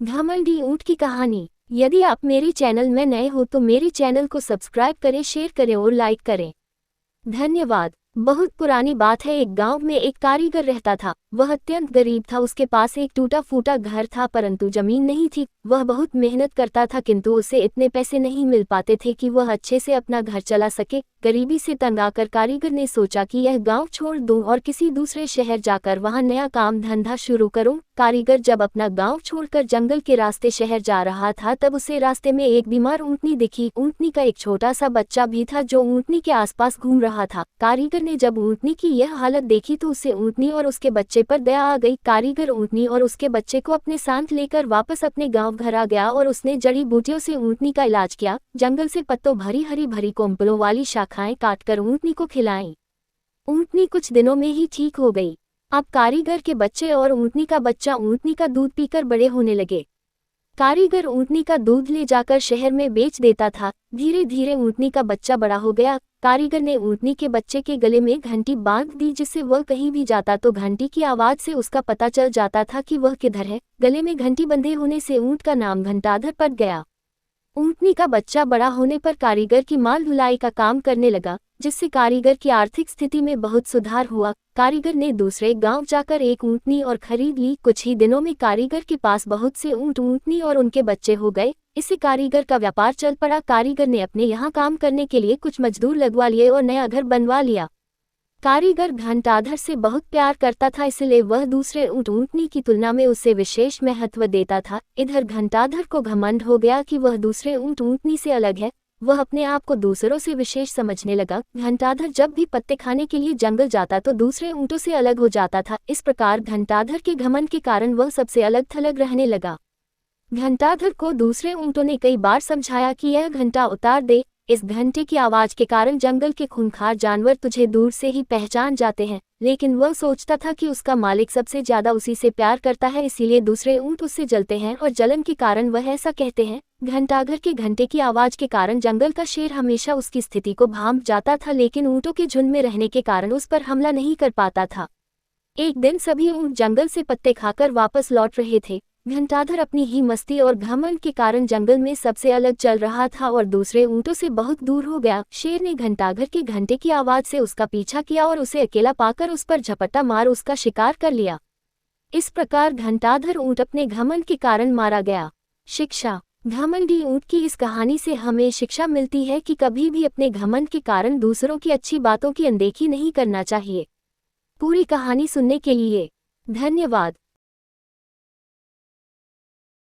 घमंडी ऊंट की कहानी। यदि आप मेरे चैनल में नए हो तो मेरे चैनल को सब्सक्राइब करें, शेयर करें और लाइक करें। धन्यवाद। बहुत पुरानी बात है। एक गांव में एक कारीगर रहता था। वह अत्यंत गरीब था। उसके पास एक टूटा फूटा घर था, परंतु जमीन नहीं थी। वह बहुत मेहनत करता था, किंतु उसे इतने पैसे नहीं मिल पाते थे कि वह अच्छे से अपना घर चला सके। गरीबी से तंग आकर कारीगर ने सोचा कि यह गांव छोड़ दूं और किसी दूसरे शहर जाकर वहां नया काम धंधा शुरू करूं। कारीगर जब अपना गांव छोड़कर जंगल के रास्ते शहर जा रहा था, तब उसे रास्ते में एक बीमार ऊंटनी दिखी। ऊंटनी का एक छोटा सा बच्चा भी था जो ऊंटनी के आसपास घूम रहा था। कारीगर ने जब ऊंटनी की यह हालत देखी तो उसे ऊंटनी और उसके बच्चे पर दया आ गई। कारीगर ऊंटनी और उसके बच्चे को अपने साथ लेकर वापस अपने गांव घर आ गया और उसने जड़ी बूटियों से ऊंटनी का इलाज किया। जंगल से पत्तों भरी हरी भरी कोम्पलों वाली शाखाएं काटकर ऊंटनी को खिलाई। ऊंटनी कुछ दिनों में ही ठीक हो गई। अब कारीगर के बच्चे और ऊंटनी का बच्चा ऊंटनी का दूध पीकर बड़े होने लगे। कारीगर ऊंटनी का दूध ले जाकर शहर में बेच देता था। धीरे धीरे ऊंटनी का बच्चा बड़ा हो गया। कारीगर ने ऊंटनी के बच्चे के गले में घंटी बांध दी, जिससे वह कहीं भी जाता तो घंटी की आवाज से उसका पता चल जाता था कि वह किधर है। गले में घंटी बंधे होने से ऊंट का नाम घंटाधर पड़ गया। ऊंटनी का बच्चा बड़ा होने पर कारीगर की माल ढुलाई का काम करने लगा, जिससे कारीगर की आर्थिक स्थिति में बहुत सुधार हुआ। कारीगर ने दूसरे गांव जाकर एक ऊंटनी और खरीद ली। कुछ ही दिनों में कारीगर के पास बहुत से ऊंट, ऊंटनी और उनके बच्चे हो गए। इससे कारीगर का व्यापार चल पड़ा। कारीगर ने अपने यहाँ काम करने के लिए कुछ मजदूर लगवा लिए और नया घर बनवा लिया। कारीगर घंटाधर से बहुत प्यार करता था, इसलिए वह दूसरे ऊंट, ऊंटनी की तुलना में उसे विशेष महत्व देता था। इधर घंटाधर को घमंड हो गया कि वह दूसरे ऊंट, ऊंटनी से अलग है। वह अपने आप को दूसरों से विशेष समझने लगा। घंटाधर जब भी पत्ते खाने के लिए जंगल जाता तो दूसरे ऊंटों से अलग हो जाता था। इस प्रकार घंटाधर के घमंड के कारण वह सबसे अलग थलग रहने लगा। घंटाधर को दूसरे ऊंटों ने कई बार समझाया कि यह घंटा उतार दे। इस घंटे की आवाज के कारण जंगल के खूंखार जानवर तुझे दूर से ही पहचान जाते हैं। लेकिन वह सोचता था कि उसका मालिक सबसे ज्यादा उसी से प्यार करता है, इसीलिए दूसरे ऊंट उससे जलते हैं और जलन के कारण वह ऐसा कहते हैं। घंटाघर के घंटे की आवाज के कारण जंगल का शेर हमेशा उसकी स्थिति को भांप जाता था, लेकिन ऊंटों के झुंड में रहने के कारण उस पर हमला नहीं कर पाता था। एक दिन सभी ऊंट जंगल से पत्ते खाकर वापस लौट रहे थे। घंटाधर अपनी ही मस्ती और घमंड के कारण जंगल में सबसे अलग चल रहा था और दूसरे ऊंटों से बहुत दूर हो गया। शेर ने घंटाघर के घंटे की आवाज से उसका पीछा किया और उसे अकेला पाकर उस पर झपट्टा मार उसका शिकार कर लिया। इस प्रकार घंटाधर ऊंट अपने घमंड के कारण मारा गया। शिक्षा। घमंडी ऊंट की इस कहानी से हमें शिक्षा मिलती है कि कभी भी अपने घमंड के कारण दूसरों की अच्छी बातों की अनदेखी नहीं करना चाहिए। पूरी कहानी सुनने के लिए धन्यवाद।